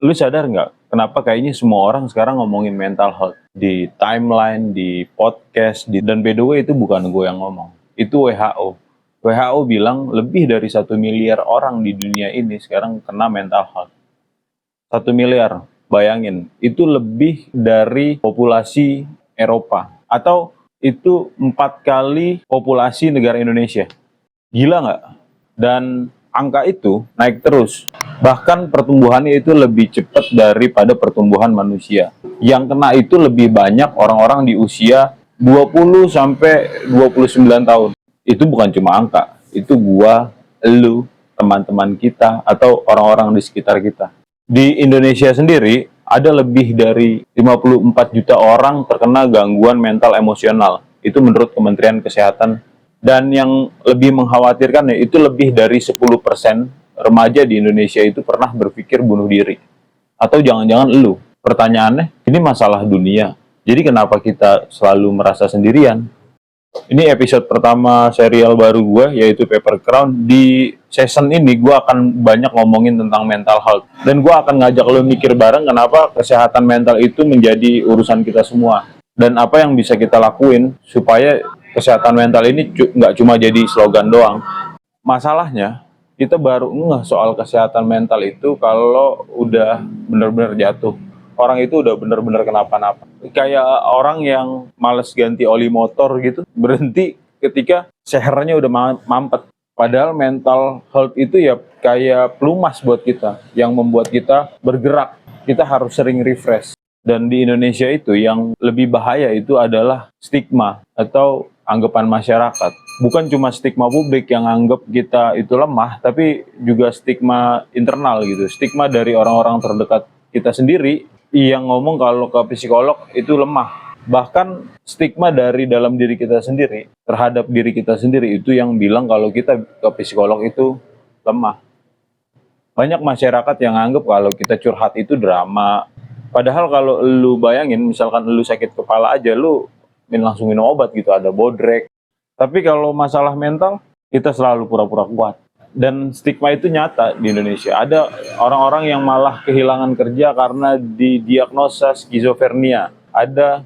Lu sadar nggak, kenapa kayaknya semua orang sekarang ngomongin mental health di timeline, di podcast, dan by the way itu bukan gue yang ngomong, itu WHO. WHO bilang lebih dari 1 miliar orang di dunia ini sekarang kena mental health. 1 miliar, bayangin, itu lebih dari populasi Eropa, atau itu 4 kali populasi negara Indonesia. Gila nggak? Dan angka itu naik terus. Bahkan pertumbuhannya itu lebih cepat daripada pertumbuhan manusia. Yang kena itu lebih banyak orang-orang di usia 20 sampai 29 tahun. Itu bukan cuma angka, itu gua, elu, teman-teman kita, atau orang-orang di sekitar kita. Di Indonesia sendiri, ada lebih dari 54 juta orang terkena gangguan mental emosional. Itu menurut Kementerian Kesehatan. Dan yang lebih mengkhawatirkan ya, itu lebih dari 10% remaja di Indonesia itu pernah berpikir bunuh diri. Atau jangan-jangan elu. Pertanyaannya, ini masalah dunia. Jadi kenapa kita selalu merasa sendirian? Ini episode pertama serial baru gue, yaitu Paper Crown. Di season ini gue akan banyak ngomongin tentang mental health. Dan gue akan ngajak lo mikir bareng kenapa kesehatan mental itu menjadi urusan kita semua. Dan apa yang bisa kita lakuin supaya kesehatan mental ini nggak cuma jadi slogan doang. Masalahnya, kita baru ngeh soal kesehatan mental itu kalau udah bener-bener jatuh. Orang itu udah bener-bener kenapa-napa. Kayak orang yang males ganti oli motor gitu, berhenti ketika sehernya udah mampet. Padahal mental health itu ya kayak pelumas buat kita, yang membuat kita bergerak. Kita harus sering refresh. Dan di Indonesia itu yang lebih bahaya itu adalah stigma atau anggapan masyarakat. Bukan cuma stigma publik yang anggap kita itu lemah, tapi juga stigma internal gitu. Stigma dari orang-orang terdekat kita sendiri yang ngomong kalau ke psikolog itu lemah. Bahkan stigma dari dalam diri kita sendiri terhadap diri kita sendiri itu yang bilang kalau kita ke psikolog itu lemah. Banyak masyarakat yang anggap kalau kita curhat itu drama. Padahal kalau lu bayangin, misalkan lu sakit kepala aja, lu langsung minum obat gitu, ada bodrek. Tapi kalau masalah mental, kita selalu pura-pura kuat. Dan stigma itu nyata di Indonesia. Ada orang-orang yang malah kehilangan kerja karena didiagnosa skizofrenia. Ada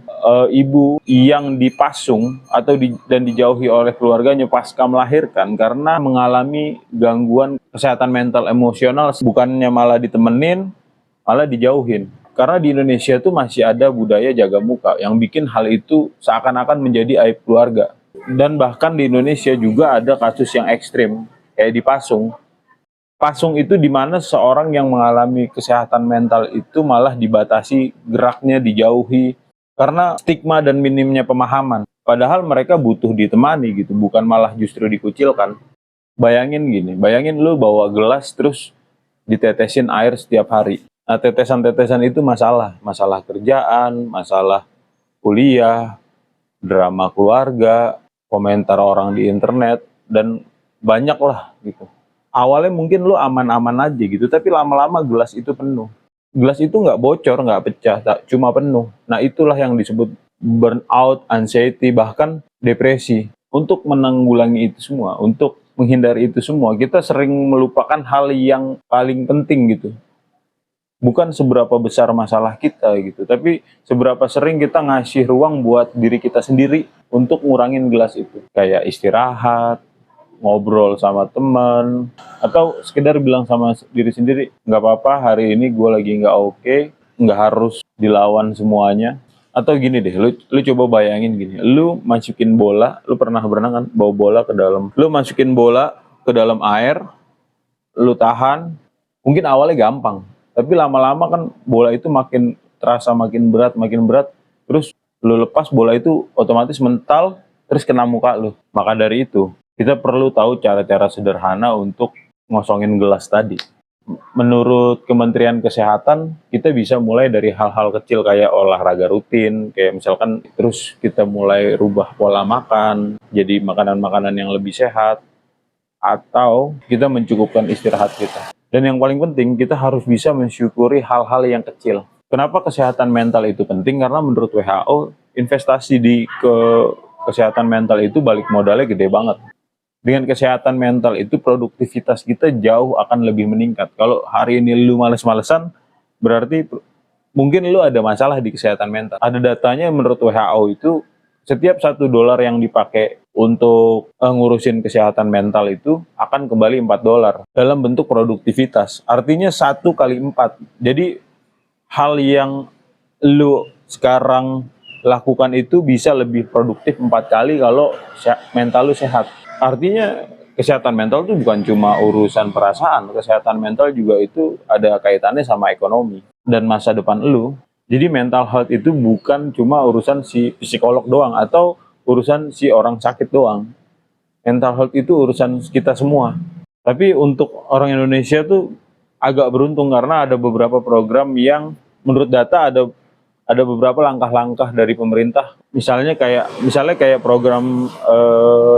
ibu yang dipasung atau dan dijauhi oleh keluarganya pasca melahirkan karena mengalami gangguan kesehatan mental emosional, bukannya malah ditemenin, malah dijauhin. Karena di Indonesia itu masih ada budaya jaga muka yang bikin hal itu seakan-akan menjadi aib keluarga. Dan bahkan di Indonesia juga ada kasus yang ekstrim, kayak di Pasung. Pasung itu di mana seorang yang mengalami kesehatan mental itu malah dibatasi geraknya, dijauhi, karena stigma dan minimnya pemahaman. Padahal mereka butuh ditemani gitu, bukan malah justru dikucilkan. Bayangin gini, bayangin lu bawa gelas terus ditetesin air setiap hari. Nah, tetesan-tetesan itu masalah kerjaan, masalah kuliah, drama keluarga, komentar orang di internet, dan banyak lah gitu. Awalnya mungkin lu aman-aman aja gitu, tapi lama-lama gelas itu penuh. Gelas itu nggak bocor, nggak pecah, cuma penuh. Nah itulah yang disebut burnout, anxiety, bahkan depresi. Untuk menanggulangi itu semua, untuk menghindari itu semua, kita sering melupakan hal yang paling penting gitu. Bukan seberapa besar masalah kita gitu, tapi seberapa sering kita ngasih ruang buat diri kita sendiri untuk ngurangin gelas itu. Kayak istirahat, ngobrol sama teman, atau sekedar bilang sama diri sendiri, nggak apa-apa hari ini gue lagi nggak oke, nggak harus dilawan semuanya. Atau gini deh, lu coba bayangin gini, lu masukin bola, lu pernah berenang kan, bawa bola ke dalam, lu masukin bola ke dalam air, lu tahan, mungkin awalnya gampang, tapi lama-lama kan bola itu makin terasa makin berat, terus lu lepas bola itu otomatis mental, terus kena muka lu. Maka dari itu, kita perlu tahu cara-cara sederhana untuk ngosongin gelas tadi. Menurut Kementerian Kesehatan, kita bisa mulai dari hal-hal kecil kayak olahraga rutin, kayak misalkan terus kita mulai rubah pola makan, jadi makanan-makanan yang lebih sehat, atau kita mencukupkan istirahat kita. Dan yang paling penting, kita harus bisa mensyukuri hal-hal yang kecil. Kenapa kesehatan mental itu penting? Karena menurut WHO, investasi di kesehatan mental itu balik modalnya gede banget. Dengan kesehatan mental itu produktivitas kita jauh akan lebih meningkat. Kalau hari ini lu males-malesan, berarti mungkin lu ada masalah di kesehatan mental. Ada datanya menurut WHO itu setiap $1 yang dipakai untuk ngurusin kesehatan mental itu akan kembali $4 dalam bentuk produktivitas. Artinya 1 kali 4. Jadi hal yang lu sekarang lakukan itu bisa lebih produktif 4 kali kalau mental lu sehat. Artinya kesehatan mental itu bukan cuma urusan perasaan, kesehatan mental juga itu ada kaitannya sama ekonomi dan masa depan lu. Jadi mental health itu bukan cuma urusan si psikolog doang atau urusan si orang sakit doang. Mental health itu urusan kita semua. Tapi untuk orang Indonesia tuh agak beruntung karena ada beberapa program yang menurut data ada beberapa langkah-langkah dari pemerintah. Misalnya kayak program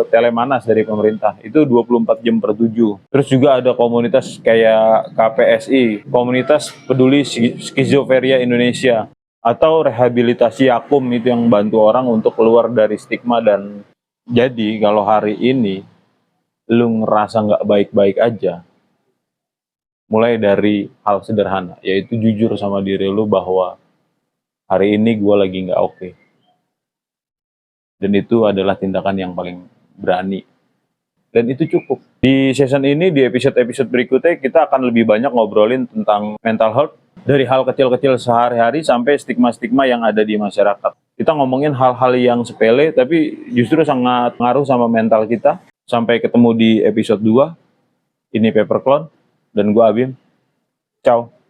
Telemanas dari pemerintah itu 24 jam per 7. Terus juga ada komunitas kayak KPSI, Komunitas Peduli Skizofrenia Indonesia, atau rehabilitasi Yakum itu yang bantu orang untuk keluar dari stigma. Dan jadi kalau hari ini lu ngerasa nggak baik-baik aja, mulai dari hal sederhana, yaitu jujur sama diri lu bahwa hari ini gue lagi nggak oke. Dan itu adalah tindakan yang paling berani. Dan itu cukup. Di season ini, di episode-episode berikutnya, kita akan lebih banyak ngobrolin tentang mental health. Dari hal kecil-kecil sehari-hari sampai stigma-stigma yang ada di masyarakat. Kita ngomongin hal-hal yang sepele, tapi justru sangat ngaruh sama mental kita. Sampai ketemu di episode 2. Ini Paper Clone, dan gue Abim. Ciao.